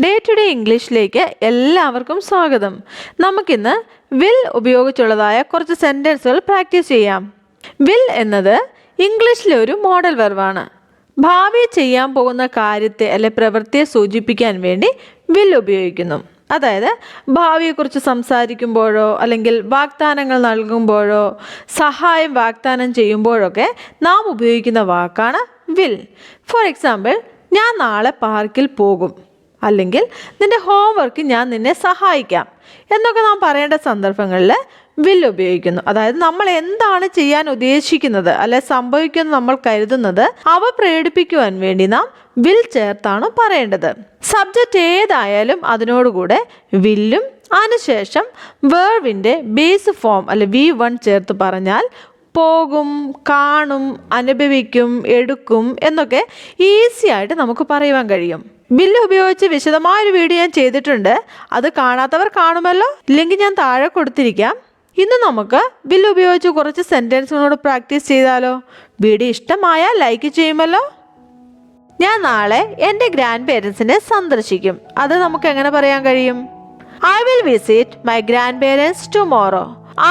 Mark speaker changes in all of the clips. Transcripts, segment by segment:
Speaker 1: Day to day ഇംഗ്ലീഷിലേക്ക് എല്ലാവർക്കും സ്വാഗതം. നമുക്കിന്ന് വിൽ ഉപയോഗിച്ചുള്ളതായ കുറച്ച് സെൻറ്റൻസുകൾ പ്രാക്ടീസ് ചെയ്യാം. വിൽ എന്നത് ഇംഗ്ലീഷിലെ ഒരു മോഡൽ വെർബാണ്. ഭാവി ചെയ്യാൻ പോകുന്ന കാര്യത്തെ അല്ലെ പ്രവൃത്തിയെ സൂചിപ്പിക്കാൻ വേണ്ടി വിൽ ഉപയോഗിക്കുന്നു. അതായത് ഭാവിയെക്കുറിച്ച് സംസാരിക്കുമ്പോഴോ അല്ലെങ്കിൽ വാഗ്ദാനങ്ങൾ നൽകുമ്പോഴോ സഹായം വാഗ്ദാനം ചെയ്യുമ്പോഴൊക്കെ നാം ഉപയോഗിക്കുന്ന വാക്കാണ് വിൽ. ഫോർ എക്സാമ്പിൾ, ഞാൻ നാളെ പാർക്കിൽ പോകും, അല്ലെങ്കിൽ നിൻ്റെ ഹോംവർക്ക് ഞാൻ നിന്നെ സഹായിക്കാം എന്നൊക്കെ നാം പറയേണ്ട സന്ദർഭങ്ങളിൽ വിൽ ഉപയോഗിക്കുന്നു. അതായത് നമ്മൾ എന്താണ് ചെയ്യാൻ ഉദ്ദേശിക്കുന്നത് അല്ലെ സംഭവിക്കുമെന്ന് നമ്മൾ കരുതുന്നത് അവ പ്രകടിപ്പിക്കുവാൻ വേണ്ടി നാം വിൽ ചേർത്താണ് പറയേണ്ടത്. സബ്ജക്റ്റ് ഏതായാലും അതിനോടുകൂടെ വില്ലും അതിനുശേഷം വേർബിൻ്റെ ബേസ് ഫോം അല്ലെ V1 ചേർത്ത് പറഞ്ഞാൽ പോകും, കാണും, അനുഭവിക്കും, എടുക്കും എന്നൊക്കെ ഈസി ആയിട്ട് നമുക്ക് പറയുവാൻ കഴിയും. വില്ല് ഉപയോഗിച്ച് വിശദമായൊരു വീഡിയോ ഞാൻ ചെയ്തിട്ടുണ്ട്. അത് കാണാത്തവർ കാണുമല്ലോ, ഇല്ലെങ്കിൽ ഞാൻ താഴെ കൊടുത്തിരിക്കാം. ഇന്ന് നമുക്ക് വില്ല് ഉപയോഗിച്ച് കുറച്ച് സെൻറ്റൻസുകളോട് പ്രാക്ടീസ് ചെയ്താലോ? വീഡിയോ ഇഷ്ടമായാൽ ലൈക്ക് ചെയ്യുമല്ലോ. ഞാൻ നാളെ എൻ്റെ ഗ്രാൻഡ് പേരൻസിനെ സന്ദർശിക്കും. അത് നമുക്ക് എങ്ങനെ പറയാൻ കഴിയും? I will visit my grandparents tomorrow.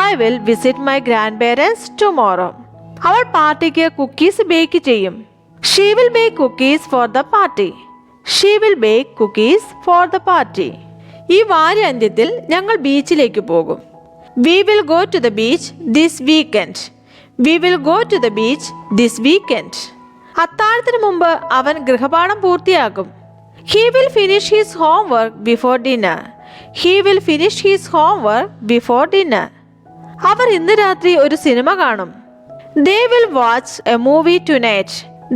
Speaker 1: I will visit my grandparents tomorrow. അവൾ പാർട്ടിക്ക് കുക്കീസ് ബേക്ക് ചെയ്യും. She will bake cookies for the party. She will bake cookies for the party. ഈ വാരാന്ത്യത്തിൽ ഞങ്ങൾ ബീച്ചിലേക്ക് പോകും. We will go to the beach this weekend. We will go to the beach this weekend. അത്താഴത്തിന് മുമ്പ് അവൻ ഗൃഹപാഠം പൂർത്തിയാക്കും. He will finish his homework before dinner. He will finish his homework before dinner. അവർ ഇന്ന് രാത്രി ഒരു സിനിമ കാണും. They will watch a movie tonight.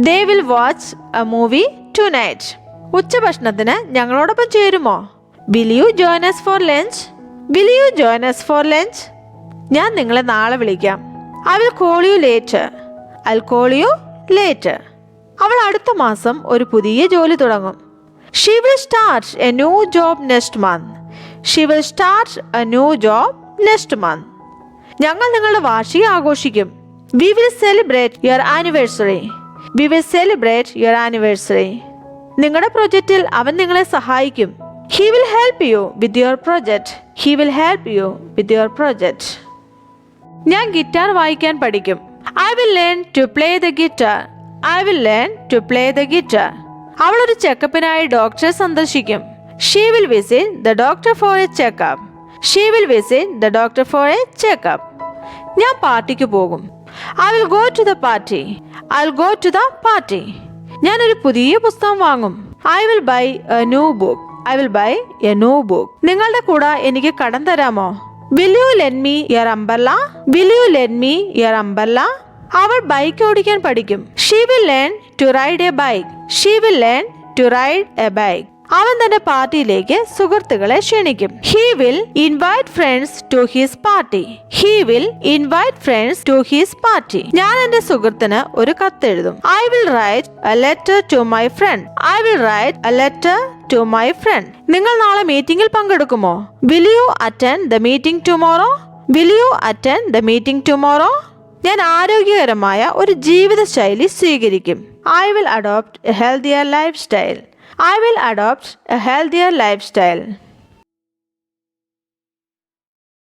Speaker 1: They will watch a movie tonight. ഉച്ചഭക്ഷണത്തിന് ഞങ്ങളോടൊപ്പം ചേരുമോ? Will you join us for lunch? Will you join us for lunch? ഞാൻ നിങ്ങളെ നാളെ വിളിക്കാം. I will call you later. I'll call you later. അവൾ അടുത്ത മാസം ഒരു പുതിയ ജോലി തുടങ്ങും. She will start a new job next month. She will start a new job next month. ഞങ്ങൾ നിങ്ങളുടെ വാർഷികം ആഘോഷിക്കും. We will celebrate your anniversary. We will celebrate your anniversary. നിങ്ങളുടെ പ്രൊജക്റ്റിൽ അവൻ നിങ്ങളെ സഹായിക്കും. He will help you with your project. He will help you with your project. ഞാൻ guitar വായിക്കാൻ പഠിക്കും. I will learn to play the guitar. I will learn to play the guitar. അവൾ ഒരു ചെക്കപ്പിനായി ഡോക്ടറെ സന്ദർശിക്കും. She will visit the doctor for a checkup. She will visit the doctor for a checkup. ഞാൻ പാർട്ടിക്ക് പോകും. I will go to the party. I'll go to the party. ഞാൻ ഒരു പുതിയ പുസ്തകം വാങ്ങും. I will buy a new book. I will buy a new book. നിങ്ങളുടെ കുട എനിക്ക് കടം തരാമോ? Will you lend me your umbrella? Will you lend me your umbrella? അവൾ ബൈക്ക് ഓടിക്കാൻ പഠിക്കും. She will learn to ride a bike. She will learn to ride a bike. അവൻ തന്റെ പാർട്ടിയിലേക്ക് സുഹൃത്തുക്കളെ ക്ഷണിക്കും. He will invite friends to his party. He will invite friends to his party. ഞാൻ എന്റെ സുഹൃത്തിന് ഒരു കത്ത് എഴുതും. I will write a letter to my friend. I will write a letter to my friend. നിങ്ങൾ നാളെ മീറ്റിംഗിൽ പങ്കെടുക്കുമോ? Will you attend the meeting tomorrow? Will you attend the meeting tomorrow? ഞാൻ ആരോഗ്യകരമായ ഒരു ജീവിതശൈലി സ്വീകരിക്കും. I will adopt a healthier lifestyle. I will adopt a healthier lifestyle.